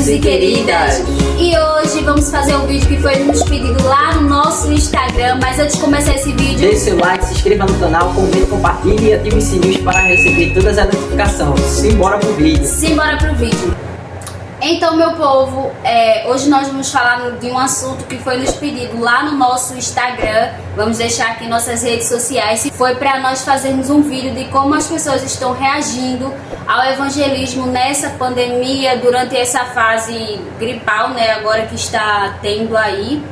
queridos e queridas! E hoje vamos fazer um vídeo que foi nos pedido lá no nosso Instagram. Mas antes de começar esse vídeo, deixe seu like, se inscreva no canal, comente, compartilhe e ative os sininhos para receber todas as notificações. Simbora pro vídeo! Simbora pro vídeo! Então, meu povo, hoje nós vamos falar de um assunto que foi nos pedido lá no nosso Instagram. Vamos deixar aqui nossas redes sociais. Foi para nós fazermos um vídeo de como as pessoas estão reagindo ao evangelismo nessa pandemia, durante essa fase gripal, né, agora que está tendo aí.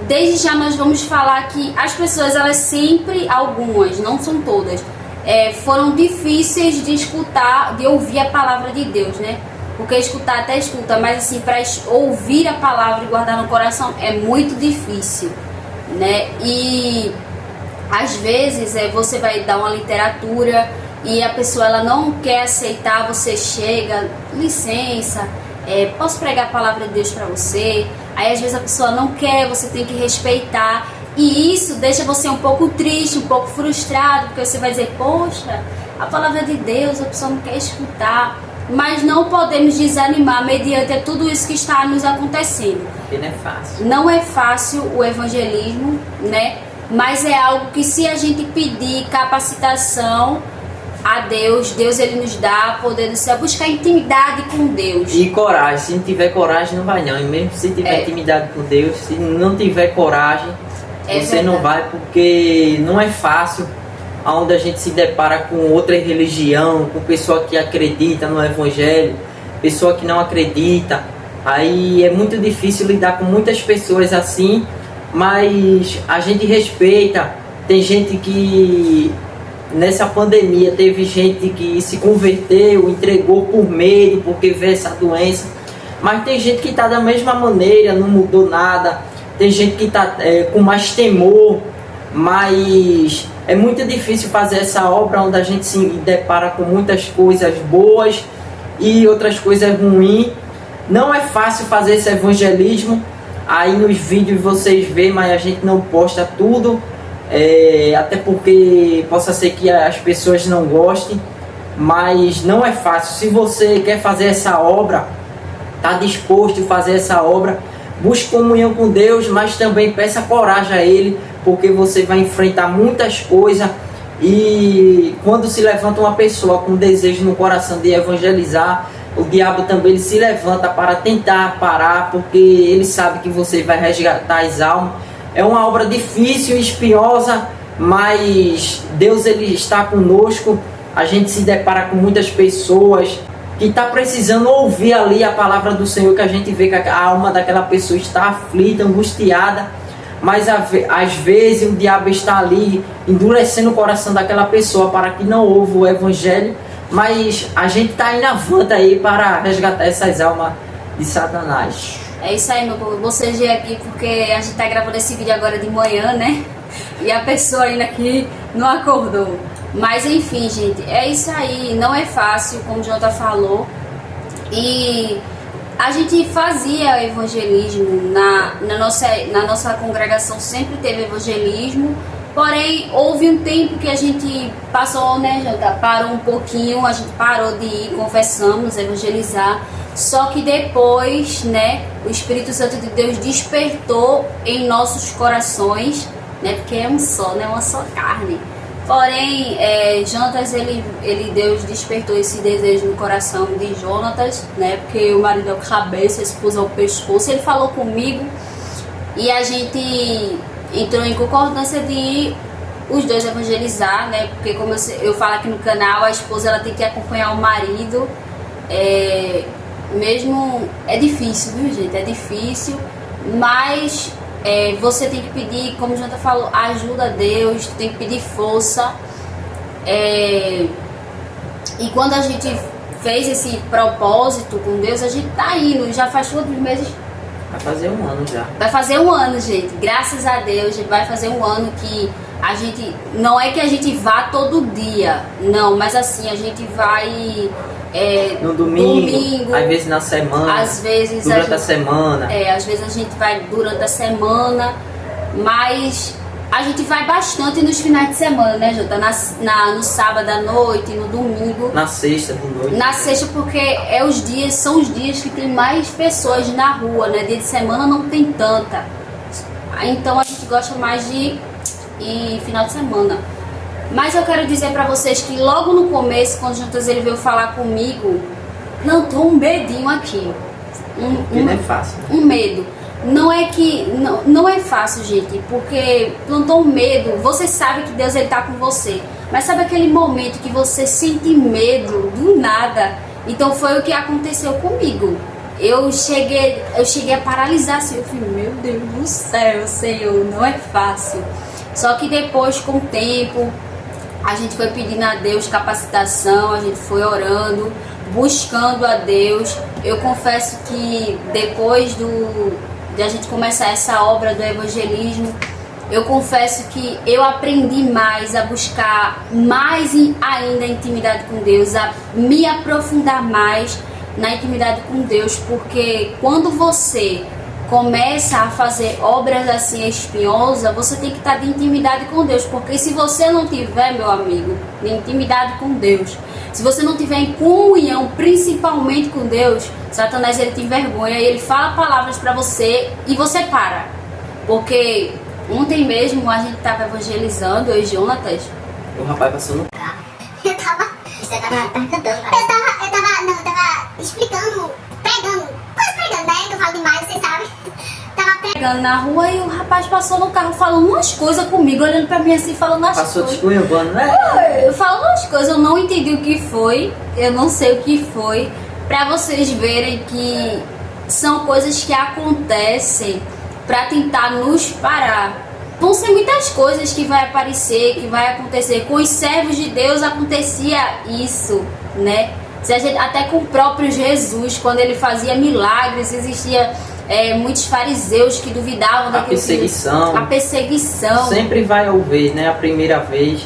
Desde já nós vamos falar que as pessoas, elas sempre, algumas, não são todas, foram difíceis de escutar, de ouvir a palavra de Deus, né? Porque escutar até escuta, mas assim, para ouvir a palavra e guardar no coração é muito difícil, né? E às vezes você vai dar uma literatura e a pessoa ela não quer aceitar, você chega, licença, posso pregar a palavra de Deus para você? Aí às vezes a pessoa não quer, você tem que respeitar. E isso deixa você um pouco triste, um pouco frustrado, porque você vai dizer, poxa, a palavra de Deus a pessoa não quer escutar. Mas não podemos desanimar mediante tudo isso que está nos acontecendo. Porque não é fácil. Não é fácil o evangelismo, né? Mas é algo que, se a gente pedir capacitação a Deus, Deus ele nos dá poder do céu, buscar intimidade com Deus. E coragem, se não tiver coragem não vai não. E mesmo se tiver intimidade com Deus, se não tiver coragem, você verdade. não vai, porque não é fácil onde a gente se depara com outra religião, com pessoa que acredita no evangelho, pessoa que não acredita. Aí é muito difícil lidar com muitas pessoas assim, mas a gente respeita. Tem gente que nessa pandemia teve gente que se converteu, entregou por medo, porque vê essa doença. Mas tem gente que está da mesma maneira, não mudou nada. Tem gente que está com mais temor, mas é muito difícil fazer essa obra onde a gente se depara com muitas coisas boas e outras coisas ruins. Não é fácil fazer esse evangelismo. Aí nos vídeos vocês veem, mas a gente não posta tudo, até porque possa ser que as pessoas não gostem, mas não é fácil. Se você quer fazer essa obra, está disposto a fazer essa obra, busque comunhão com Deus, mas também peça coragem a Ele, porque você vai enfrentar muitas coisas. E quando se levanta uma pessoa com desejo no coração de evangelizar, o diabo também ele se levanta para tentar parar, porque ele sabe que você vai resgatar as almas. É uma obra difícil e espinhosa, mas Deus ele está conosco. A gente se depara com muitas pessoas que está precisando ouvir ali a palavra do Senhor, que a gente vê que a alma daquela pessoa está aflita, angustiada, mas às vezes o diabo está ali endurecendo o coração daquela pessoa para que não ouça o evangelho, mas a gente está indo avante aí para resgatar essas almas de Satanás. É isso aí, meu povo. Vocês vêm aqui porque a gente está gravando esse vídeo agora de manhã, né? E a pessoa ainda aqui não acordou. Mas enfim, gente, é isso aí, não é fácil, como o Jota falou. E a gente fazia evangelismo, na nossa congregação sempre teve evangelismo. Porém, houve um tempo que a gente passou, né, Jota? Parou um pouquinho, a gente parou de ir, confessamos, evangelizar. Só que depois, né, o Espírito Santo de Deus despertou em nossos corações, né? Porque é um só, né? Uma só carne. Porém, Jonatas, Deus despertou esse desejo no coração de Jonatas, né? Porque o marido é o cabeça, a esposa é o pescoço. Ele falou comigo e a gente entrou em concordância de os dois evangelizar, né? Porque como eu falo aqui no canal, a esposa ela tem que acompanhar o marido. Mesmo é difícil, viu, gente? É difícil, mas você tem que pedir, como o Jota falou, ajuda a Deus, tem que pedir força. E quando a gente fez esse propósito com Deus, a gente tá indo, já faz quantos meses? Vai fazer um ano já. Vai fazer um ano, gente. Graças a Deus, vai fazer um ano que a gente... Não é que a gente vá todo dia, não, mas assim, a gente vai... no domingo, às vezes na semana, às vezes durante a semana. Às vezes a gente vai durante a semana, mas A gente vai bastante nos finais de semana, né, Jota? No sábado à noite, no domingo. Na sexta de noite. Na sexta, porque são os dias que tem mais pessoas na rua, né? Dia de semana não tem tanta. Então a gente gosta mais de ir final de semana. Mas eu quero dizer pra vocês que logo no começo, quando o Jotas ele veio falar comigo, plantou um medinho aqui. Não é fácil. Um medo. Não é fácil, gente, porque plantou um medo. Você sabe que Deus ele tá com você, mas sabe aquele momento que você sente medo do nada? Então foi o que aconteceu comigo. Eu cheguei a paralisar assim, eu falei, meu Deus do céu, Senhor, não é fácil. Só que depois, com o tempo, a gente foi pedindo a Deus capacitação, a gente foi orando, buscando a Deus. Eu confesso que depois de a gente começar essa obra do evangelismo, eu confesso que eu aprendi mais a buscar mais ainda a intimidade com Deus, a me aprofundar mais na intimidade com Deus, porque quando você começa a fazer obras assim espinhosas, você tem que estar de intimidade com Deus, porque se você não tiver, meu amigo, de intimidade com Deus, se você não tiver em comunhão, principalmente com Deus, Satanás ele te envergonha e ele fala palavras pra você e você para. Porque ontem mesmo a gente tava evangelizando, eu e Jonatas. O rapaz passou no carro. Você tava cantando. Eu tava explicando, pregando, quase pregando, né? Que eu falo demais, vocês sabem. Tava Pegando na rua e o rapaz passou no carro falando umas coisas comigo, olhando pra mim assim, falando as Passou coisas. descunhambando, né? Eu falo umas coisas, eu não entendi o que foi, eu não sei o que foi, pra vocês verem que são coisas que acontecem pra tentar nos parar. Vão ser muitas coisas que vai aparecer, que vai acontecer. Com os servos de Deus acontecia isso, né? Se a gente, até com o próprio Jesus, quando ele fazia milagres, existia muitos fariseus que duvidavam daquilo. A perseguição. Sempre vai haver, né? A primeira vez.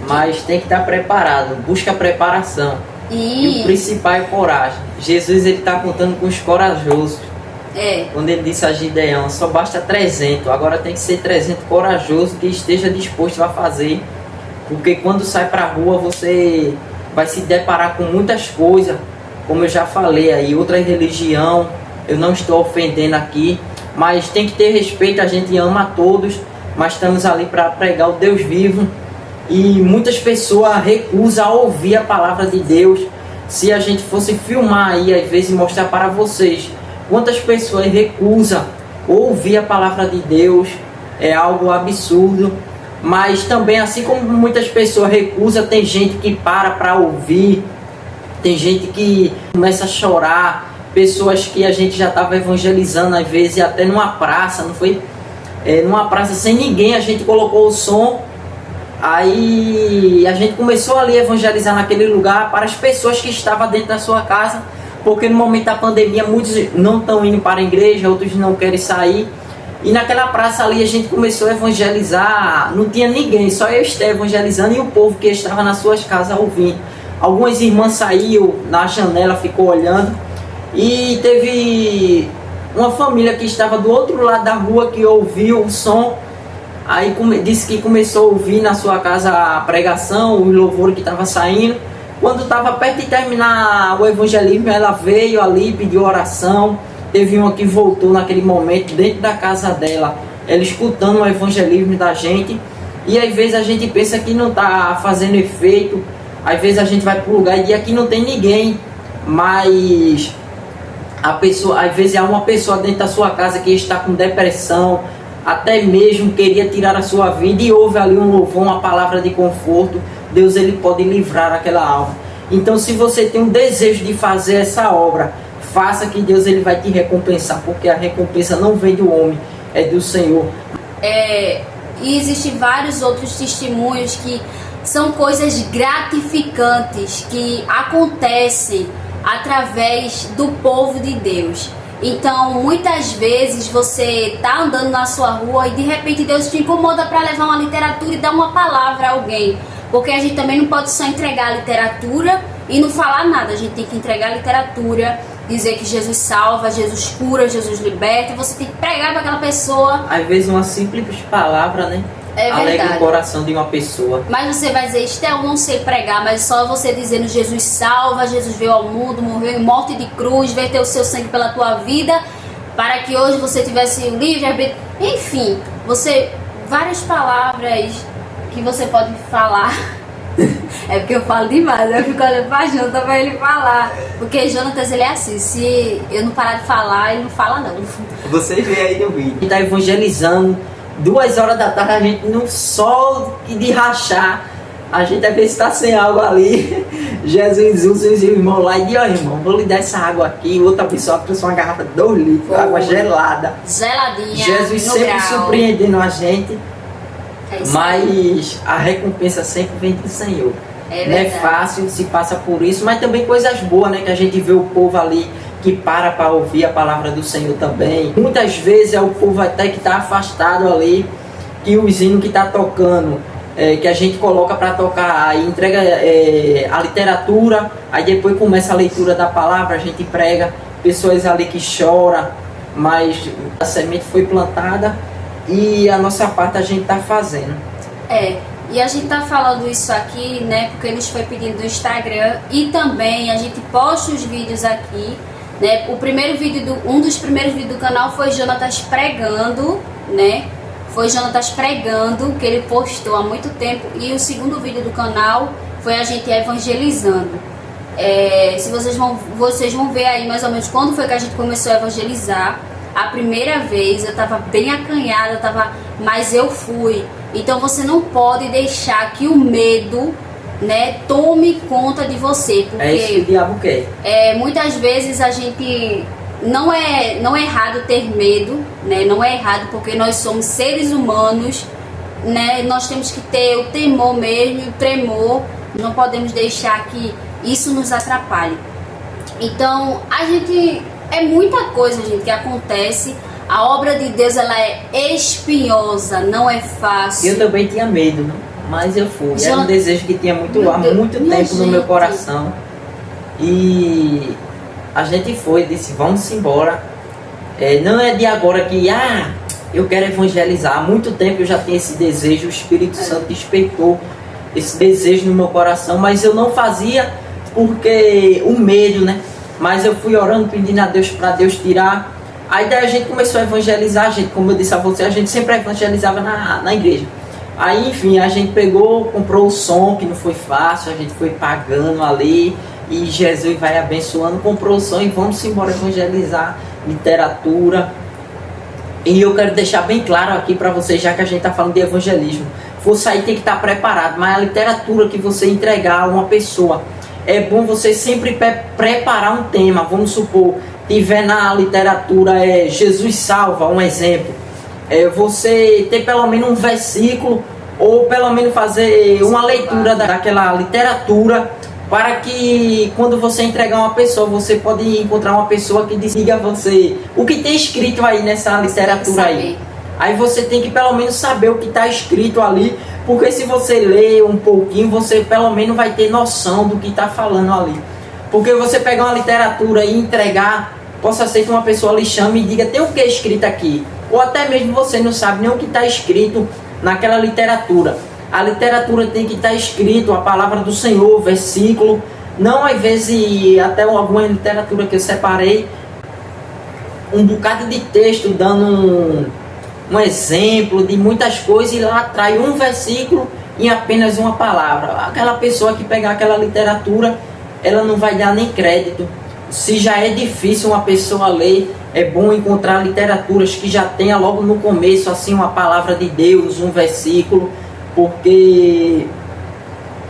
Mas tem que estar preparado. Busca preparação. E o principal é coragem. Jesus ele está contando com os corajosos. Quando ele disse a Gideão, só basta 300. Agora tem que ser 300 corajosos que esteja disposto a fazer. Porque quando sai para a rua você vai se deparar com muitas coisas. Como eu já falei aí, outra religião. Eu não estou ofendendo aqui, mas tem que ter respeito, a gente ama a todos, mas estamos ali para pregar o Deus vivo e muitas pessoas recusam a ouvir a palavra de Deus. Se a gente fosse filmar aí, às vezes mostrar para vocês quantas pessoas recusam ouvir a palavra de Deus, é algo absurdo, mas também assim como muitas pessoas recusam, tem gente que para ouvir, tem gente que começa a chorar. Pessoas que a gente já estava evangelizando, às vezes até numa praça, não foi? Numa praça sem ninguém, a gente colocou o som, aí a gente começou ali a evangelizar naquele lugar para as pessoas que estavam dentro da sua casa, porque no momento da pandemia muitos não estão indo para a igreja, outros não querem sair, e naquela praça ali a gente começou a evangelizar, não tinha ninguém, só eu estava evangelizando e o povo que estava nas suas casas ouvindo. Algumas irmãs saíram na janela, ficou olhando. E teve uma família que estava do outro lado da rua que ouviu o som. Aí disse que começou a ouvir na sua casa a pregação, o louvor que estava saindo. Quando estava perto de terminar o evangelismo, ela veio ali, pediu oração. Teve uma que voltou naquele momento dentro da casa dela, ela escutando o evangelismo da gente. E às vezes a gente pensa que não está fazendo efeito. Às vezes a gente vai para o lugar e diz que não tem ninguém, mas a pessoa, às vezes há uma pessoa dentro da sua casa que está com depressão, até mesmo queria tirar a sua vida e ouve ali um louvor, uma palavra de conforto. Deus ele pode livrar aquela alma. Então se você tem um desejo de fazer essa obra, faça, que Deus ele vai te recompensar, porque a recompensa não vem do homem, é do Senhor. E existem vários outros testemunhos que são coisas gratificantes que acontecem através do povo de Deus. Então muitas vezes você tá andando na sua rua e de repente Deus te incomoda para levar uma literatura e dar uma palavra a alguém, porque a gente também não pode só entregar a literatura e não falar nada. A gente tem que entregar a literatura, dizer que Jesus salva, Jesus cura, Jesus liberta, e você tem que pregar para aquela pessoa. Às vezes uma simples palavra, né? É alegra verdade. o coração de uma pessoa. Mas você vai dizer, Estel, eu não sei pregar, mas só você dizendo Jesus salva, Jesus veio ao mundo, morreu em morte de cruz, verteu o seu sangue pela tua vida, para que hoje você tivesse o livre-arbítrio. Enfim, várias palavras que você pode falar. É porque eu falo demais, eu fico olhando pra Jonathan pra ele falar. Porque Jonatas, ele é assim, se eu não parar de falar, ele não fala não. Você vê aí no vídeo. A gente tá evangelizando, 2 horas da tarde, a gente no sol de rachar, a gente às vezes tá sem água ali. Jesus usa os irmãos lá e diz, ó irmão, vou lhe dar essa água aqui. Outra pessoa trouxe uma garrafa de 2 litros, água gelada. Geladinha, Jesus no sempre grau. surpreendendo a gente. É isso aí. Mas a recompensa sempre vem do Senhor. É Não é verdade. fácil, se passa por isso, mas também coisas boas, né? Que a gente vê o povo ali que para ouvir a palavra do Senhor também. Muitas vezes é o povo até que está afastado ali, que o hinos que está tocando, que a gente coloca para tocar, aí entrega a literatura, aí depois começa a leitura da palavra, a gente prega, pessoas ali que choram, mas a semente foi plantada e a nossa parte a gente está fazendo. E a gente tá falando isso aqui, né, porque nos foi pedido no Instagram e também a gente posta os vídeos aqui, né, um dos primeiros vídeos do canal foi Jonatas pregando, né, que ele postou há muito tempo, e o segundo vídeo do canal foi a gente evangelizando. Se vocês vão ver aí mais ou menos quando foi que a gente começou a evangelizar. A primeira vez eu tava bem acanhada, mas eu fui. Então você não pode deixar que o medo, né, tome conta de você, porque É isso que o diabo quer. muitas vezes a gente não é errado ter medo, né? Não é errado porque nós somos seres humanos, né? Nós temos que ter o temor mesmo, o tremor. Não podemos deixar que isso nos atrapalhe. Então é muita coisa, gente, que acontece. A obra de Deus, ela é espinhosa, não é fácil. Eu também tinha medo, né? Mas eu fui. Era um desejo que tinha há muito tempo no meu coração. E a gente foi, disse, vamos embora. Não é de agora que, eu quero evangelizar. Há muito tempo eu já tinha esse desejo, o Espírito Santo despertou esse desejo no meu coração, mas eu não fazia porque o medo, né? Mas eu fui orando, pedindo a Deus para Deus tirar. Aí daí a gente começou a evangelizar, como eu disse a você, a gente sempre evangelizava na igreja. Aí, enfim, a gente comprou o som, que não foi fácil, a gente foi pagando ali, e Jesus vai abençoando, comprou o som e vamos embora evangelizar literatura. E eu quero deixar bem claro aqui para vocês, já que a gente está falando de evangelismo, você aí tem que estar preparado, mas a literatura que você entregar a uma pessoa, é bom você sempre preparar um tema. Vamos supor, tiver na literatura Jesus salva, um exemplo, você ter pelo menos um versículo, ou pelo menos fazer uma leitura daquela literatura, para que quando você entregar uma pessoa, você pode encontrar uma pessoa que diga a você o que tem escrito aí nessa literatura aí. Aí você tem que pelo menos saber o que está escrito ali, porque se você ler um pouquinho, você pelo menos vai ter noção do que está falando ali. Porque você pegar uma literatura e entregar, possa ser que uma pessoa lhe chame e diga, tem o que escrito aqui? Ou até mesmo você não sabe nem o que está escrito naquela literatura. A literatura tem que estar escrito a palavra do Senhor, versículo. Não, às vezes, até alguma literatura que eu separei, um bocado de texto dando um exemplo de muitas coisas, e lá trai um versículo em apenas uma palavra. Aquela pessoa que pegar aquela literatura, ela não vai dar nem crédito. Se já é difícil uma pessoa ler, é bom encontrar literaturas que já tenha logo no começo assim uma palavra de Deus, um versículo, porque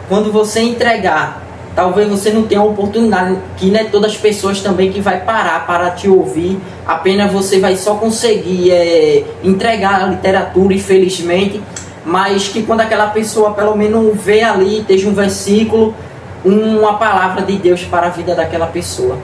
quando você entregar, talvez você não tenha a oportunidade, que não é todas as pessoas também que vai parar para te ouvir, apenas você vai só conseguir entregar a literatura, infelizmente, mas que quando aquela pessoa pelo menos vê ali, esteja um versículo, uma palavra de Deus para a vida daquela pessoa.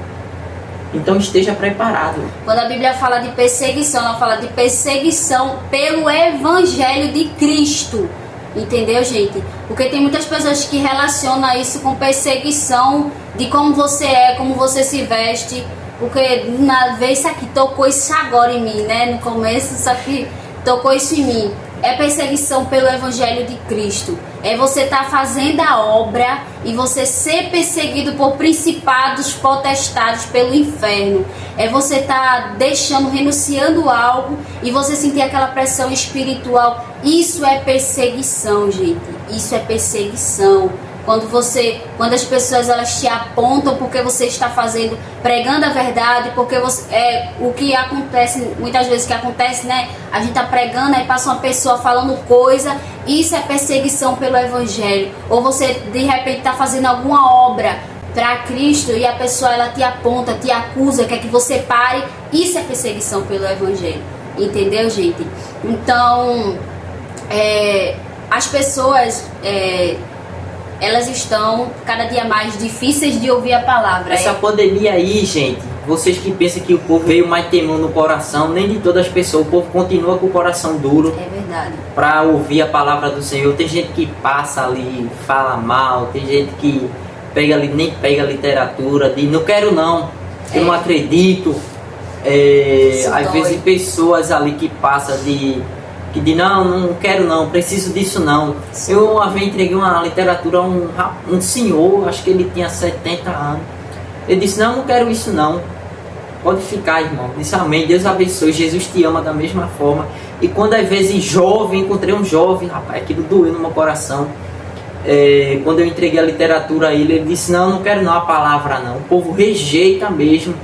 Então esteja preparado. Quando a Bíblia fala de perseguição, ela fala de perseguição pelo Evangelho de Cristo. Entendeu, gente? Porque tem muitas pessoas que relacionam isso com perseguição de como você é, como você se veste. Porque na vez isso aqui tocou isso agora em mim, né? No começo, só que tocou isso em mim. é perseguição pelo Evangelho de Cristo. É você estar fazendo a obra e você ser perseguido por principados, potestades pelo inferno. É você estar deixando, renunciando algo e você sentir aquela pressão espiritual. Isso é perseguição, gente. Isso é perseguição. Quando as pessoas elas te apontam porque você está fazendo, pregando a verdade, porque você, o que acontece, muitas vezes que acontece, né? A gente está pregando, aí passa uma pessoa falando coisa, isso é perseguição pelo Evangelho. Ou você de repente está fazendo alguma obra para Cristo e a pessoa ela te aponta, te acusa, quer que você pare, isso é perseguição pelo Evangelho. Entendeu, gente? Então, as pessoas... elas estão cada dia mais difíceis de ouvir a palavra. Essa pandemia aí, gente, vocês que pensam que o povo veio mais temor no coração, nem de todas as pessoas, o povo continua com o coração duro. É verdade. Para ouvir a palavra do Senhor. Tem gente que passa ali, fala mal, tem gente que nem pega a literatura, diz não quero não, eu não acredito. Às vezes pessoas ali que passam que diz, não quero não, preciso disso não. Sim. Eu uma vez entreguei uma literatura a um senhor, acho que ele tinha 70 anos. Ele disse, não quero isso não. Pode ficar, irmão. Disse, amém, Deus abençoe, Jesus te ama da mesma forma. E quando às vezes jovem, encontrei um jovem, rapaz, aquilo doeu no meu coração. Quando eu entreguei a literatura a ele disse, não quero não a palavra não. O povo rejeita mesmo.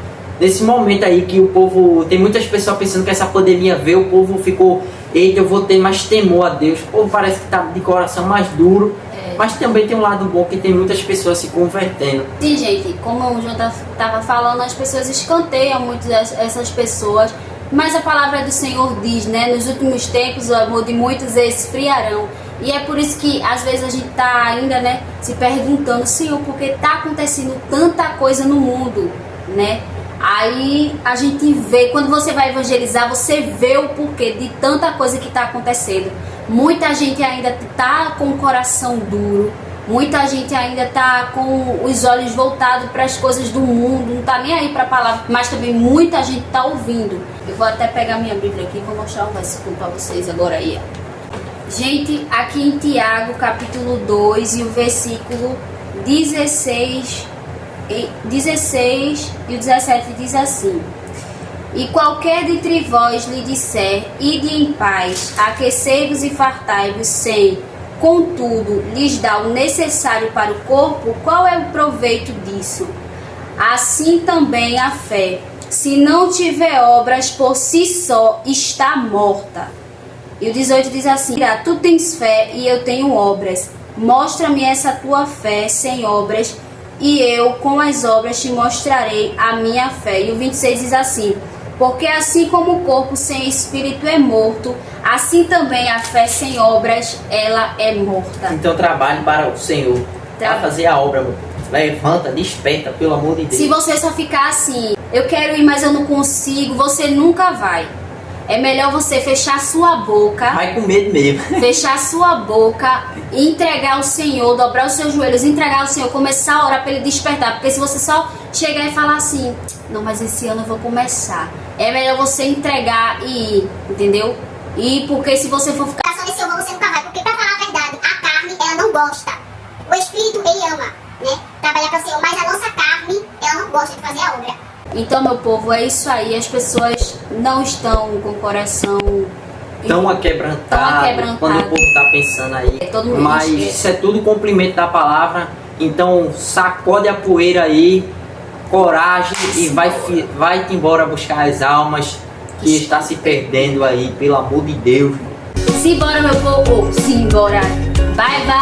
Nesse momento aí que o povo, tem muitas pessoas pensando que essa pandemia veio, o povo ficou, eita, eu vou ter mais temor a Deus. O povo parece que está de coração mais duro, mas também tem um lado bom que tem muitas pessoas se convertendo. Sim, gente, como o João estava falando, as pessoas escanteiam muito essas pessoas, mas a palavra do Senhor diz, né, nos últimos tempos o amor de muitos esfriarão. E é por isso que às vezes a gente está ainda, né, se perguntando, Senhor, porque está acontecendo tanta coisa no mundo, né? Aí a gente vê, quando você vai evangelizar, você vê o porquê de tanta coisa que está acontecendo. Muita gente ainda está com o coração duro, muita gente ainda está com os olhos voltados para as coisas do mundo, não está nem aí para a palavra, mas também muita gente está ouvindo. Eu vou até pegar minha Bíblia aqui e vou mostrar um versículo para vocês agora aí. Gente, aqui em Tiago, capítulo 2 e o versículo 16 e o 17 diz assim: e qualquer dentre vós lhe disser, ide em paz, aquecei-vos e fartai-vos, sem, contudo, lhes dá o necessário para o corpo, qual é o proveito disso? Assim também a fé, se não tiver obras por si só, está morta. E o 18 diz assim: tu tens fé e eu tenho obras, mostra-me essa tua fé sem obras, e eu com as obras te mostrarei a minha fé. E o 26 diz assim: porque assim como o corpo sem espírito é morto, assim também a fé sem obras, ela é morta. Então trabalhe para o Senhor, para fazer a obra, meu. Levanta, desperta, pelo amor de Deus. Se você só ficar assim, eu quero ir, mas eu não consigo, você nunca vai. É melhor você fechar sua boca. Vai com medo mesmo. Fechar sua boca, entregar ao Senhor, dobrar os seus joelhos, entregar ao Senhor, começar a orar para Ele despertar. Porque se você só chegar e falar assim, não, mas esse ano eu vou começar. É melhor você entregar e ir, entendeu? E porque se você for ficar só nesse amor, você nunca vai. Porque pra falar a verdade, a carne, ela não gosta. O Espírito, ele ama, né? Trabalhar para o Senhor, mas a nossa carne, ela não gosta de fazer a obra. Então, meu povo, é isso aí. As pessoas não estão com o coração tão aquebrantado quando o povo está pensando aí. Mas isso é tudo cumprimento da palavra. Então, sacode a poeira aí, coragem e vai-te embora buscar as almas que está se perdendo aí, pelo amor de Deus. Simbora, meu povo. Simbora. Bye, bye.